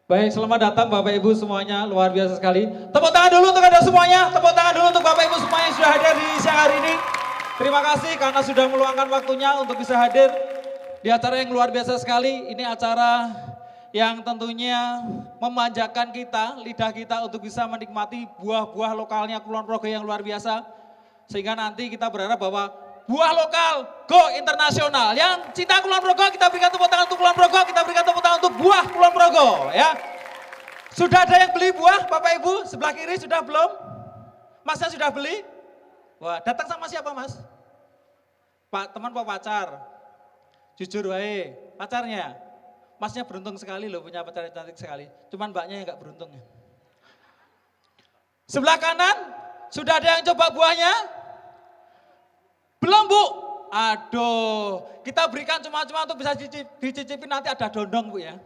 Baik, selamat datang Bapak Ibu semuanya, luar biasa sekali. Tepuk tangan dulu untuk Anda semuanya, tepuk tangan dulu untuk Bapak Ibu semuanya yang sudah hadir di siang hari ini. Terima kasih karena sudah meluangkan waktunya untuk bisa hadir di acara yang luar biasa sekali. Ini acara yang tentunya memanjakan kita, lidah kita untuk bisa menikmati buah-buah lokalnya Kulon Progo yang luar biasa. Sehingga nanti kita berharap bahwa buah lokal go internasional. Yang cinta Kulon Progo kita berikan tepuk tangan untuk Kulon Progo, kita berikan tepuk tangan untuk buah Kulon Progo ya. Sudah ada yang beli buah Bapak Ibu? Sebelah kiri sudah belum? Masnya sudah beli? Wah, datang sama siapa Mas? Pak teman Pak pacar? Jujur wae, pacarnya? Masnya beruntung sekali loh punya pacar yang cantik sekali. Cuman mbaknya yang gak beruntung. Sebelah kanan sudah ada yang coba buahnya? Belum Bu? Aduh, kita berikan cuma-cuma untuk bisa dicicipin nanti ada dondong Bu ya.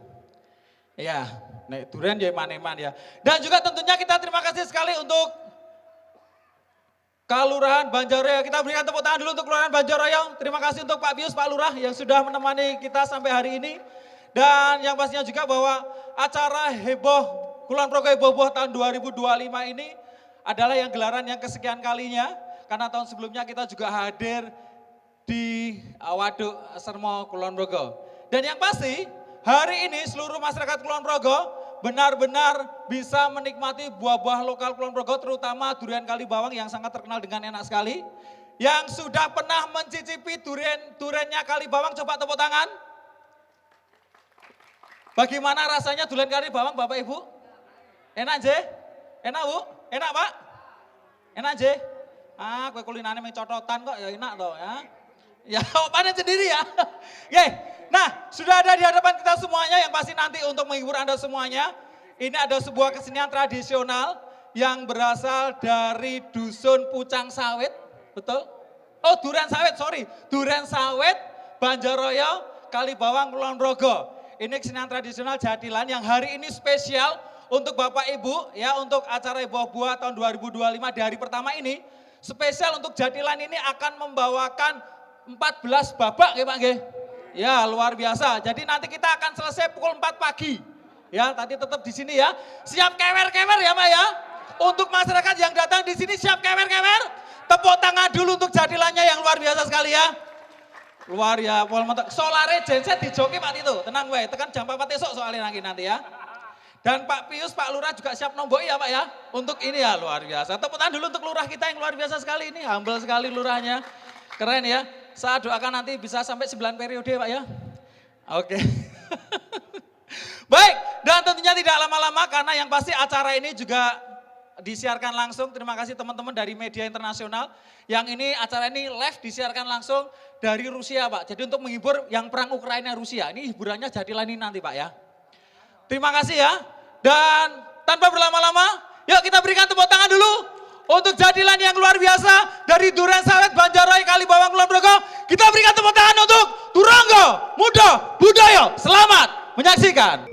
Ya, nek durian ya maneman ya. Dan juga tentunya kita terima kasih sekali untuk Kelurahan Banjaraya. Kita berikan tepuk tangan dulu untuk Kelurahan Banjaraya. Terima kasih untuk Pak Bius, Pak Lurah yang sudah menemani kita sampai hari ini. Dan yang pastinya juga bahwa acara heboh Kulon Progo Heboh tahun 2025 ini adalah yang gelaran yang kesekian kalinya. Karena tahun sebelumnya kita juga hadir di Waduk Sermo Kulon Progo. Dan yang pasti hari ini seluruh masyarakat Kulon Progo benar-benar bisa menikmati buah-buah lokal Kulon Progo, terutama durian Kalibawang yang sangat terkenal dengan enak sekali. Yang sudah pernah mencicipi duriannya Kalibawang, coba tepuk tangan. Bagaimana rasanya durian Kalibawang Bapak Ibu? Enak je? Enak Bu? Enak Pak? Enak je? Ah, kue kulinane mencototan kok ya enak toh ya. Ya, panen sendiri ya. Oke, nah sudah ada di hadapan kita semuanya yang pasti nanti untuk menghibur Anda semuanya. Ini ada sebuah kesenian tradisional yang berasal dari Dusun Pucang Sawit, betul? Oh Duren Sawit, sorry. Duren Sawit, Banjaraya, Kalibawang, Kulon Progo. Ini kesenian tradisional Jatilan yang hari ini spesial untuk Bapak Ibu ya, untuk acara buah-buah tahun 2025 di hari pertama ini. Spesial untuk Jatilan ini akan membawakan 14 babak ya Pak Nggih. Ya luar biasa. Jadi nanti kita akan selesai pukul 4 pagi. Ya tadi tetap di sini ya. Siap kewer-kewer ya Pak ya. Untuk masyarakat yang datang di sini siap kewer-kewer. Tepuk tangan dulu untuk Jatilannya yang luar biasa sekali ya. Luar ya. Solare genset di joki Pak Tito. Tenang weh. Tekan jam 4 esok soalnya nanti ya. Dan Pak Pius, Pak Lurah juga siap nombok ya Pak ya. Untuk ini ya luar biasa. Tepuk tangan dulu untuk lurah kita yang luar biasa sekali ini. Humble sekali lurahnya. Keren ya. Saya doakan nanti bisa sampai 9 periode Pak ya. Oke. Baik, dan tentunya tidak lama-lama karena yang pasti acara ini juga disiarkan langsung. Terima kasih teman-teman dari media internasional. Yang ini acara ini live disiarkan langsung dari Rusia Pak. Jadi untuk menghibur yang perang Ukraina Rusia. Ini hiburannya Jatilan ini nanti Pak ya. Terima kasih ya. Dan tanpa berlama-lama, yuk kita berikan tepuk tangan dulu untuk Jatilan yang luar biasa dari Duren Sawit, Banjaraya, Kalibawang, Kulon Progo. Kita berikan tepuk tangan untuk Turangga Muda Budaya. Selamat menyaksikan.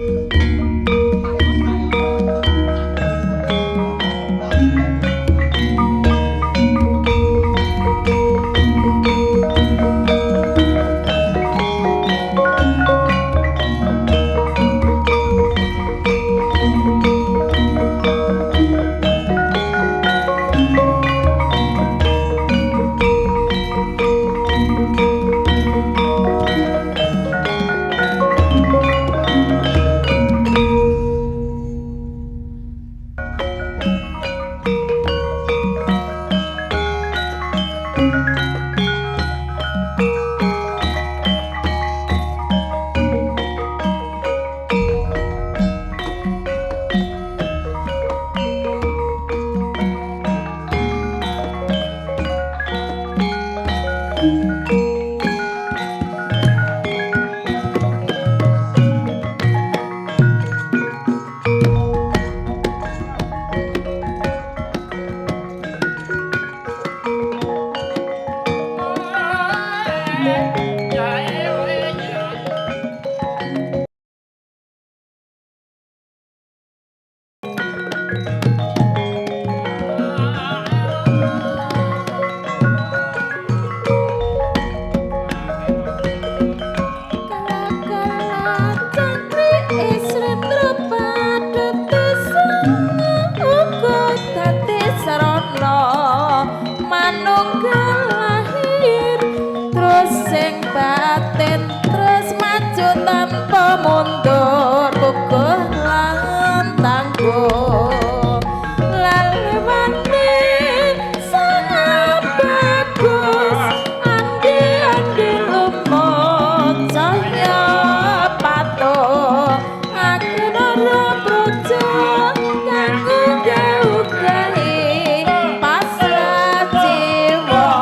mundur pukul lan tangguh lalewani sangat bagus andi lumut saya patuh aku nara bojo kanggo jauh-jauhi pasrah jiwa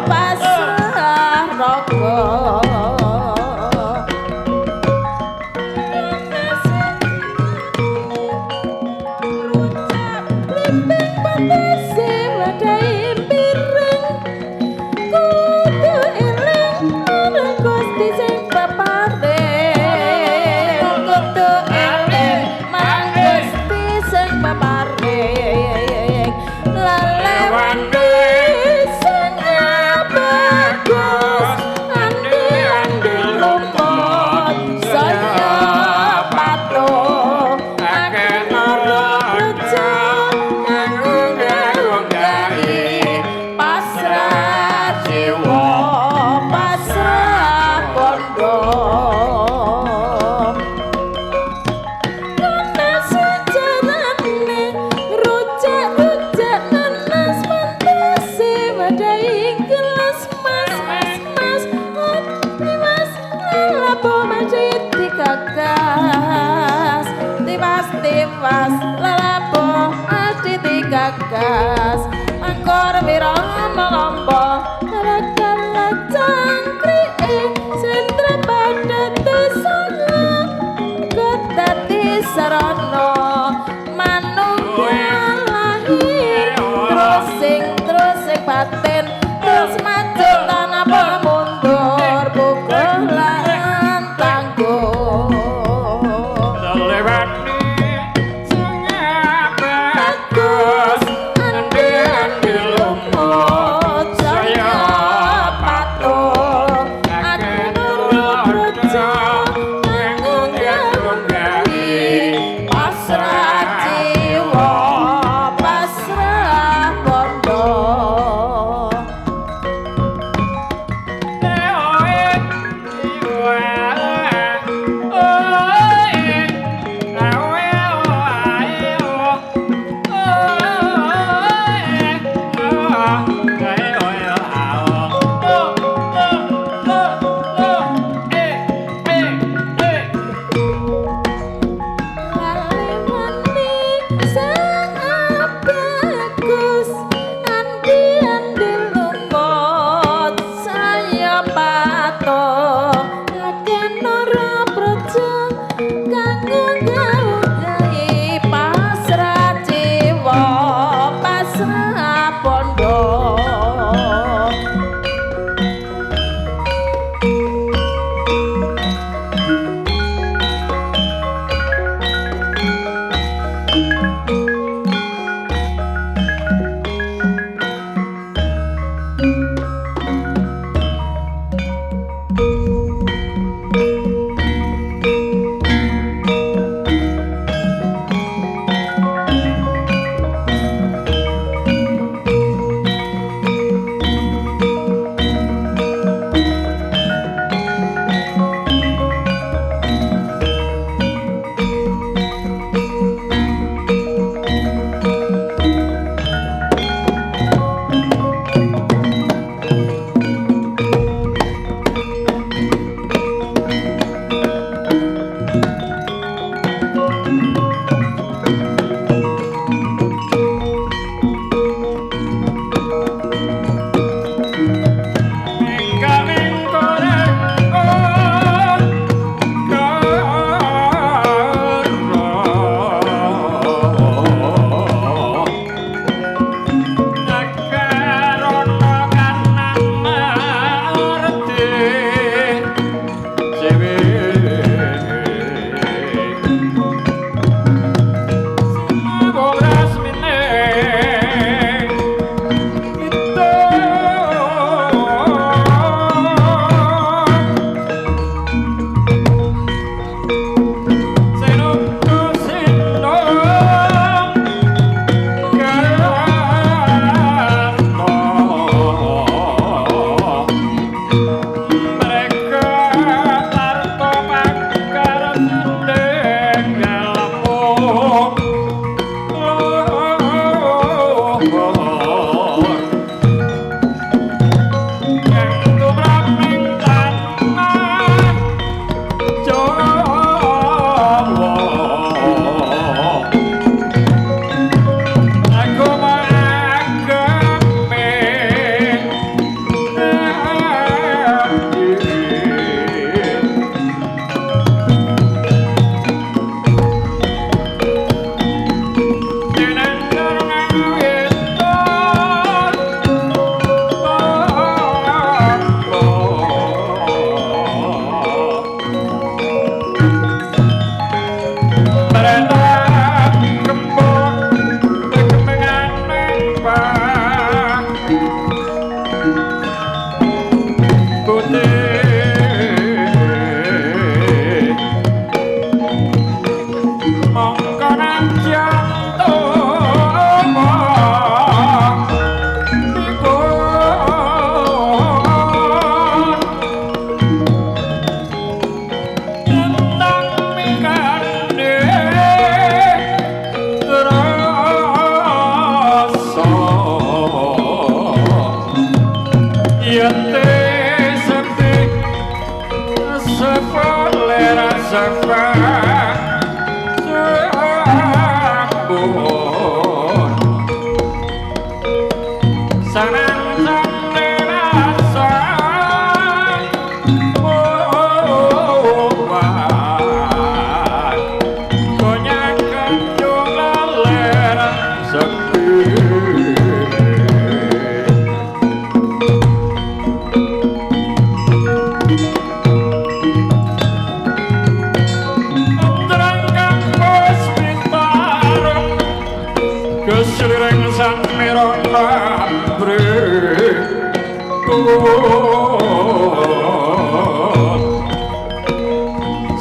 pasrah raga tiwas lalapo ati digagas angkor wirama lomba kala cangkrik sentra pada tusana kedati sarana manunggal lahir terus sing batin terus maju tanpa mundur pukul lan tangguh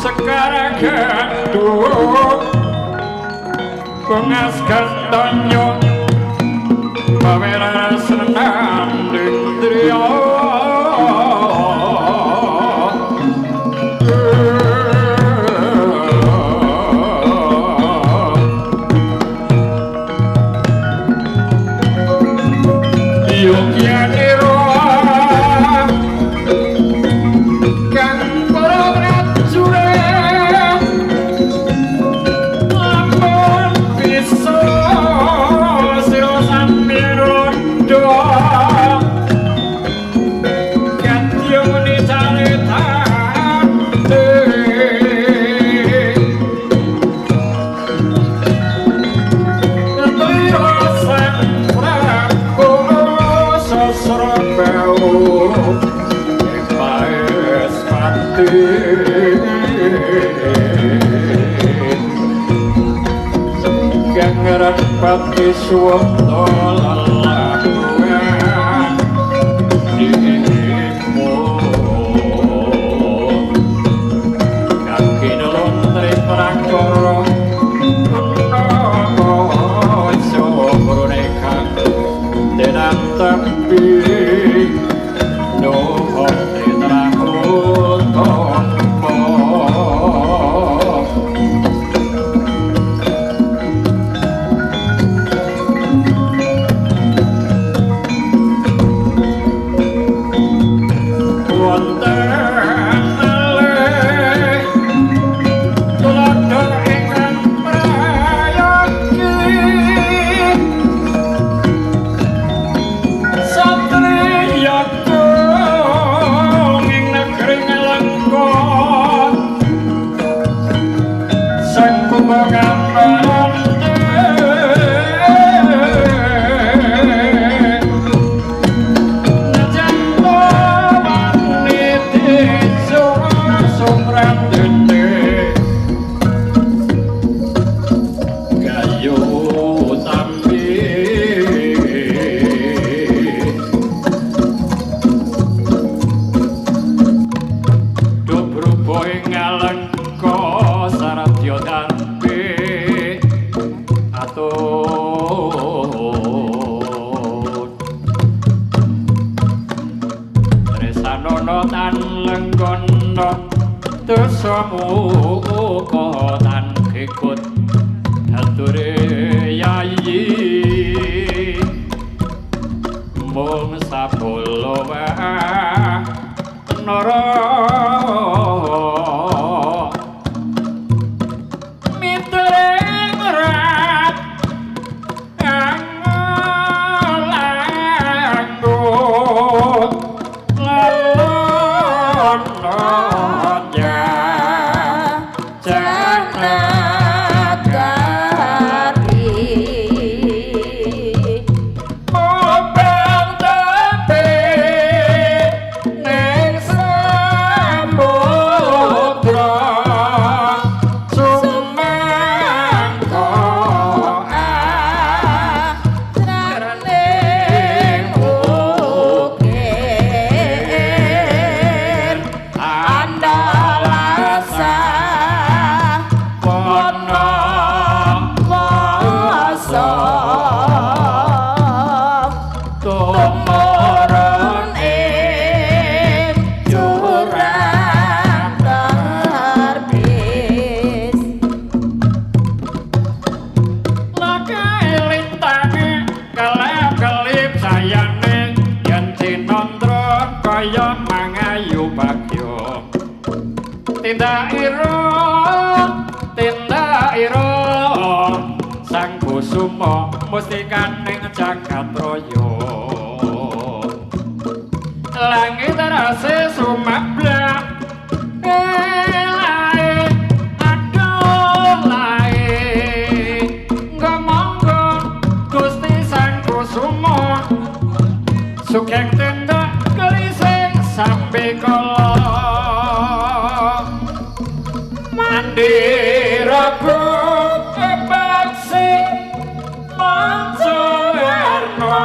Sekarang kedua pengaskan tonyo pameran senang dendrio Pati suwata lalakuan dirimu kaki nelontri prakara iso bronekang tenan tapi nuhun tetrahun tompo Kotan kekut hature yayi mung sapolo wae nara mitreng rat anglangut lalon ira tindakira sang kusuma mustikaning jagat raya langit rase sumablak lae aduh lae ngomonggo Gusti sang kusuma sugeng tindak gelising sampe kala mandiraku kebaksi manca erno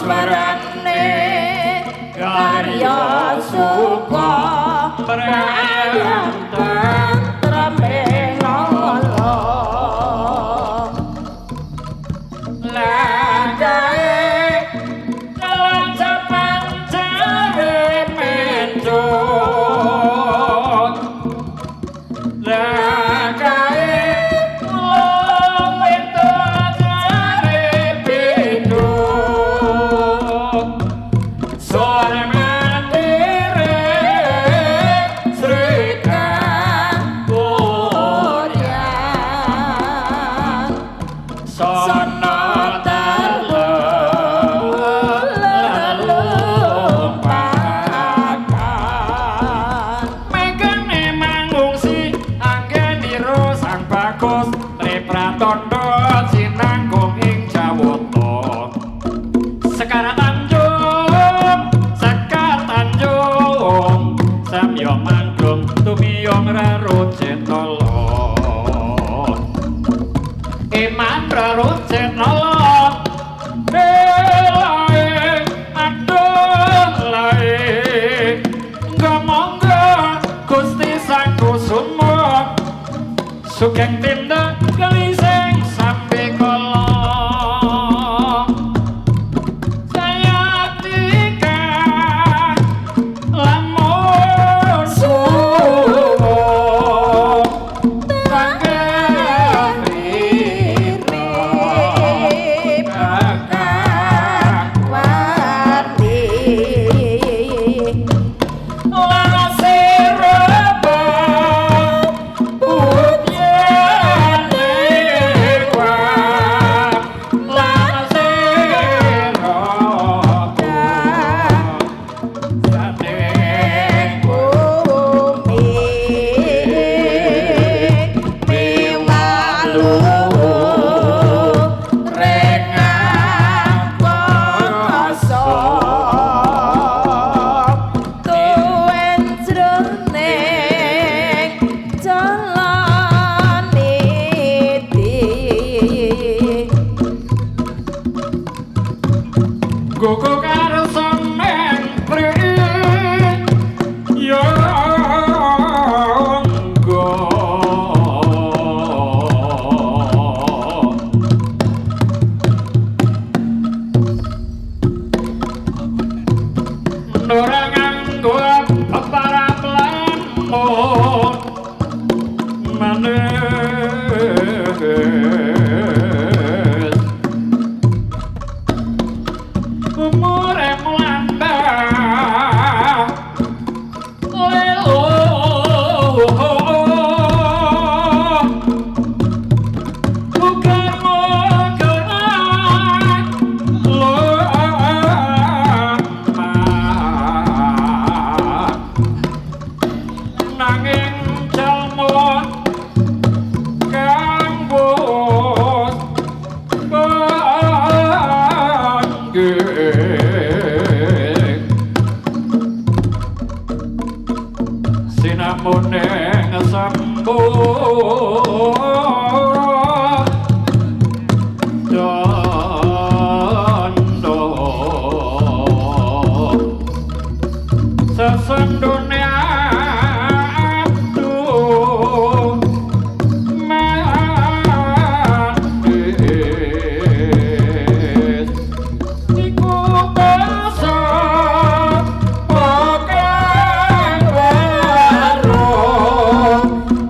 Swarane karya suka prayam tentreme ngono lagae kelacapan jare mencut lagae lomito jare bidut sore mandiri Srikan Koryang sono megane mangungsi anggeniro sang bagus Lepratondo sinanggung ing Jawata Sekar Tanjung samya manggung tumiyong rarucetala iman rarucetala lae aduh lae ngomonggo Gusti sang kusuma sugeng tindak gelising sampe kala sayatika lamun suwung Riri bakak warni Gugu karo semen pri yo nggo Nora nganggo para lamun manes umure melambang lelo bukan mogeran nanging jalma kang bos sinamune sambut dondo sesendune abdu manis iku basa pokan warung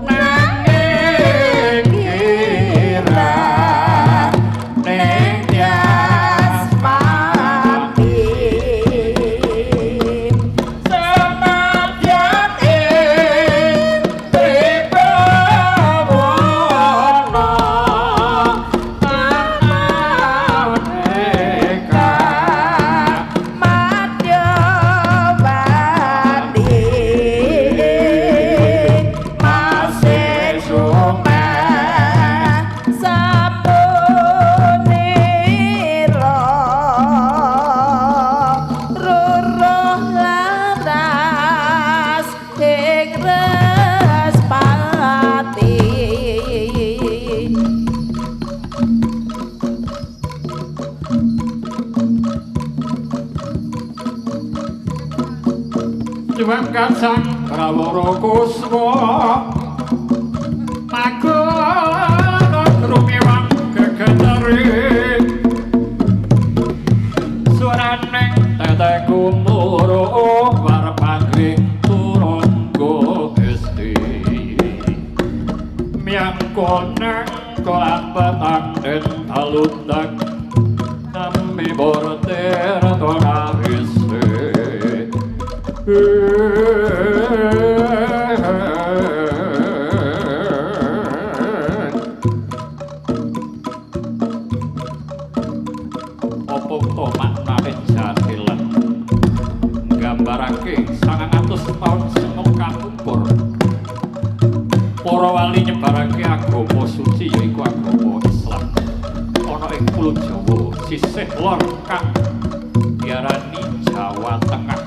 nanging Sumangkat sang prawara kuswa magono rumewang gegetering suraneng tete kumuro warpagring turangga esti miang koneng kolat petang den talundak nami borter tonawise opo to maknane jatilan nggambarake 900 taun semu kapungkur para wali nyebarake agama suci yaiku agama Islam ana ing pulo Jawa sisih lor kang diarani Jawa Tengah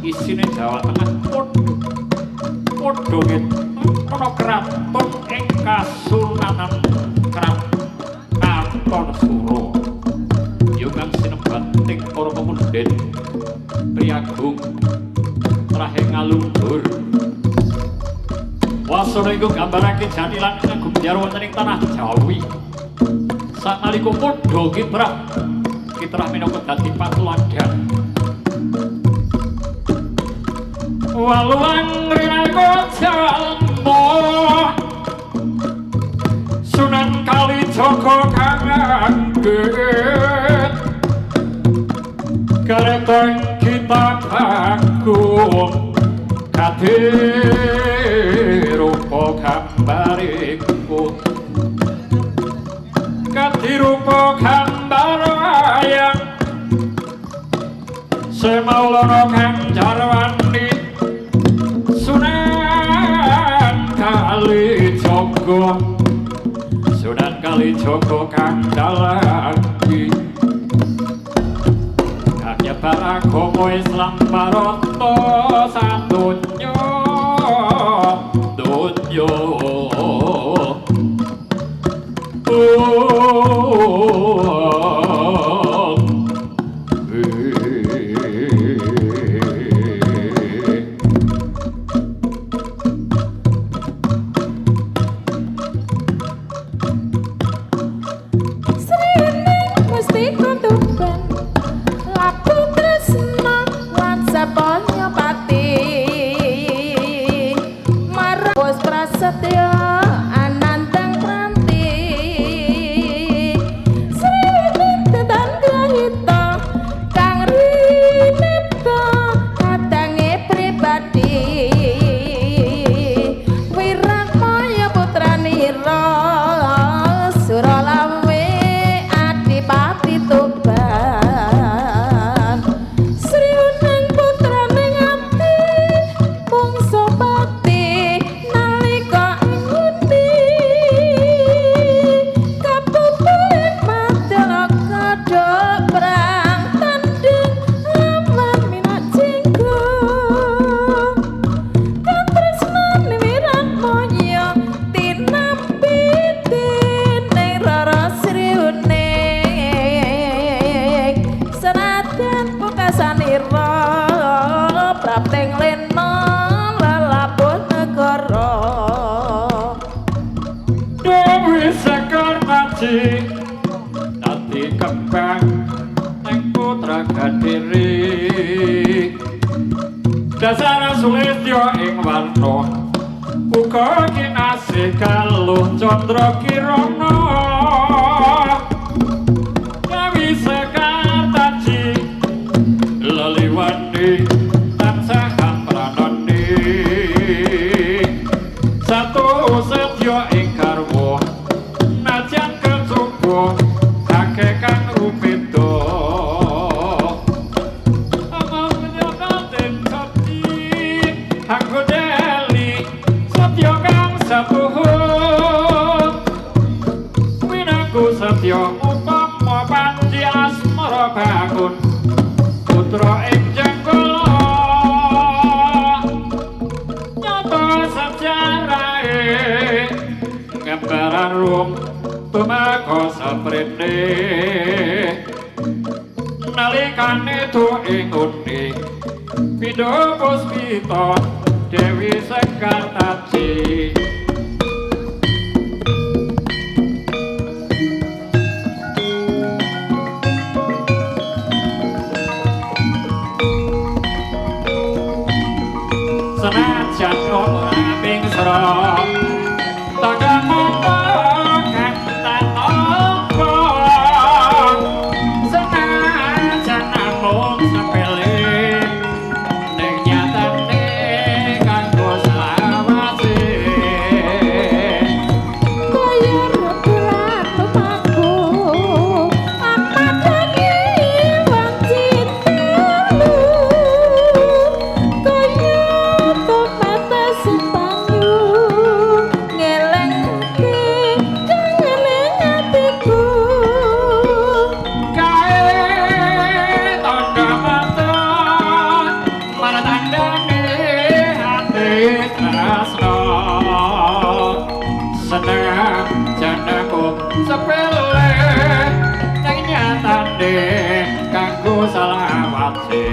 isine Jawa Tengah padha ana kraton ing Kasultanan Kraton Suro kang sinebat ing para pemundhen priagung trahe ngalunggur wasana iku gambarake jatilan Agung Biar wonten ing tanah Jawi sanalika padha kiprah minangka dadi patuladan waluang rinaga jalma Sunan Kalijaga kang anggen kareteng kita agung kadirupa gambariku kadirupa gambar wayang semaulana kang jarwani Sunan Kalijaga Sunan Kalijaga kang dalangi nyebar agama Islam marata sadonya donya dadi kembang neng putra Gadiri dasar sulistya ing warna uga kinasih kaluh Candra Kirana gawi sekar taji leliwani tansah pranani satu setya ing garwa najan kesubuh akeh kang rupeda amang nyakaten sakti anggo deli satya kang satuhun winaku satya upama panci asmara bangun putra ing jenggala nyata sejarahe gambaran rum tumeka saprene nalikane tu ing undi Indo Puspita Dewi Sekartaji senajan ngomong sera takkan mongko kang tanpa senajan namung sepele ning nyatane kanggo selawase kaya rubulan lumaku apa dagi wong cintamu kaya tomata sepanyu ngelengke kangeling atiku kae tanda mata marandane hati tresno seneng janaku sepele nang nyatane kanggo selawase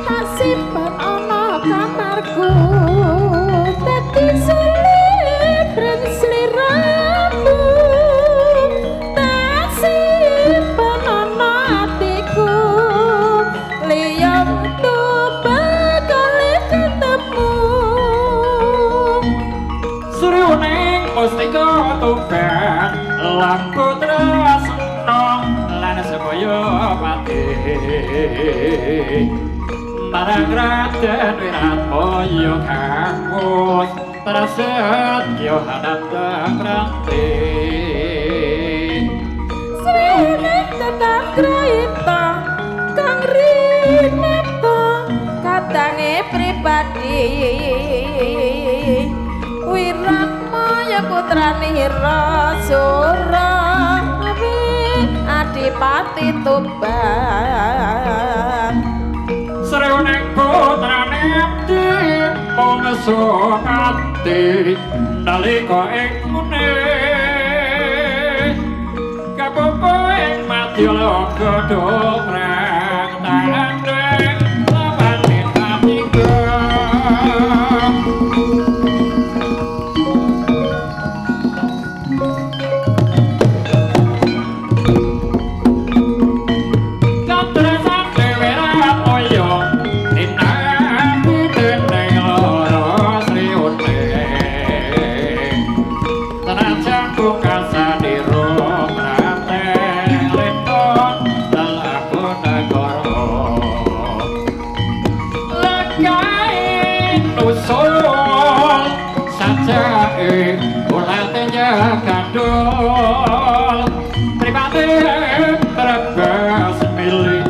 tak simpen ana kamarku dadi selebren sliramu tak simpen ana atiku liya tuh bakal ketemu Suruning mustika tuban laku tresno lan sebaya pati marang Raden Wiratmaya kanggo prasetya hanatang ranti Srene tetap kraita kang rinata kadange pribadi Wiratmaya putrane Rasura Adipati Tuban Sreuning putrane abdi mungsu ati nalika ing mune kapopo ing madya loka dobrang tanding lapaning atiku Kandol pribadi terbas milih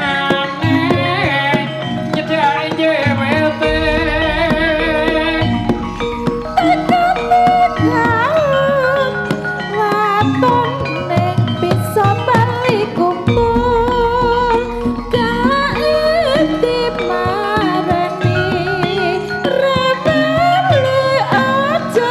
aneh nyedai jewete waton nek bisa bali kumpul kaitip marani rebeli aja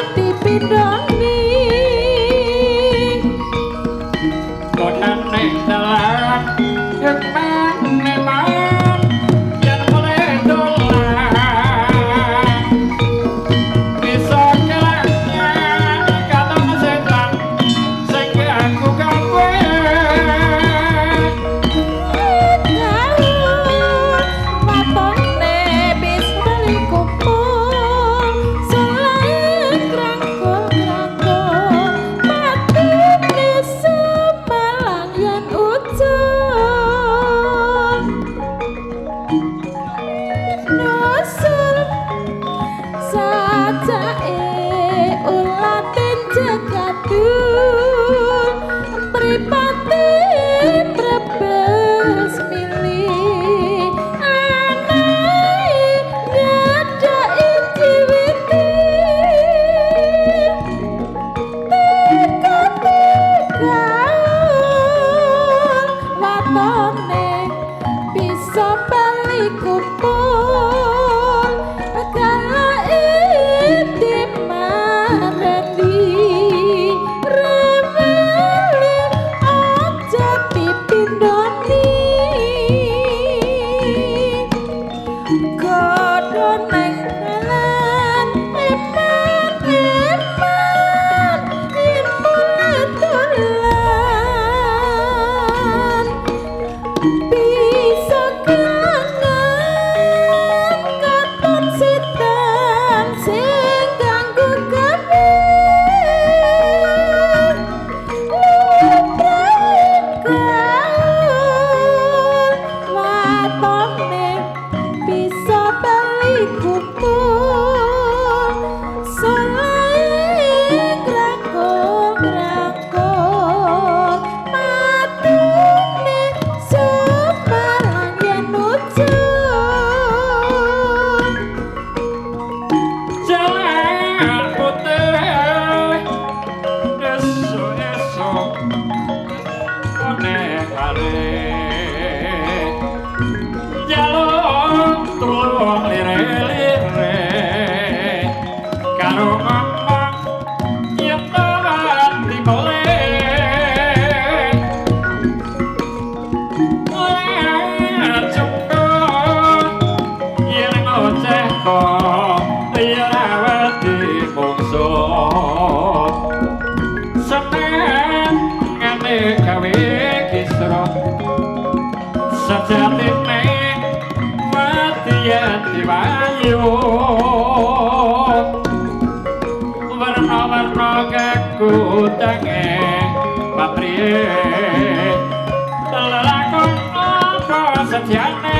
karo ngomong yen ati boleh ora cukup yen ngoceh kok ora wedi mungsu seneng ngene gawe kisra sejatine mati wayu warna-warna kakutange patriye lelakon apa sejane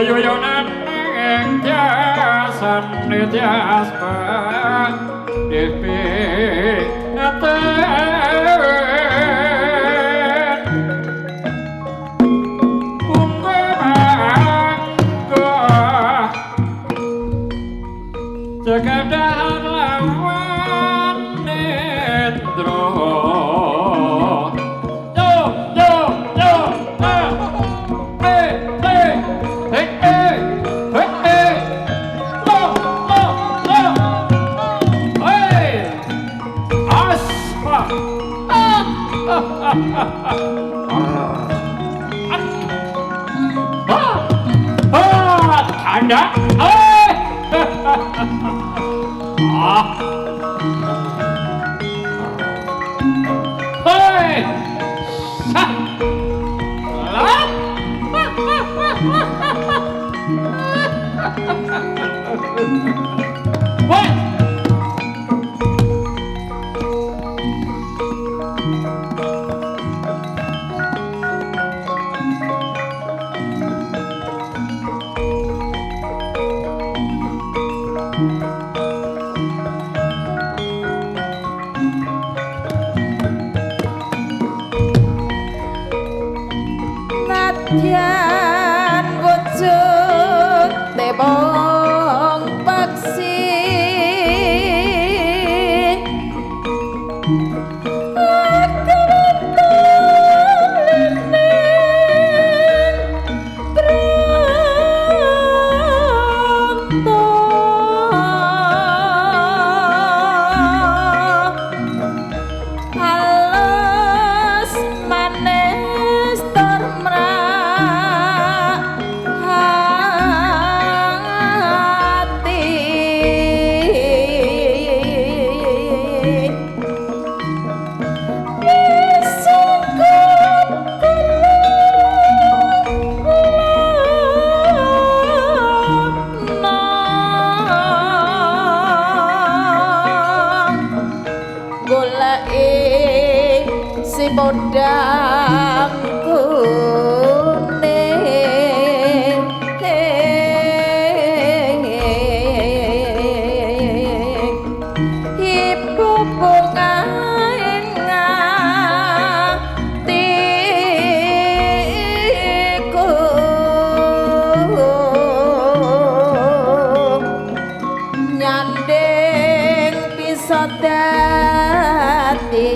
Kayuyonan ing jasan jaspan depi ngaten bunga mangga jagadar lawan netro Anda, Nadyan wujud tebong paksi bodangku nyanding bisa dadi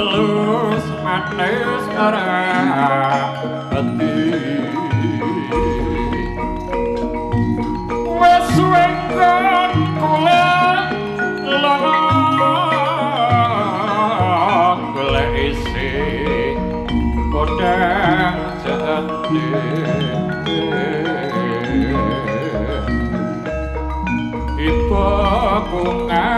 Lulus manis hati wes wengkon kula lolong golek isi kodang jati ibu bunga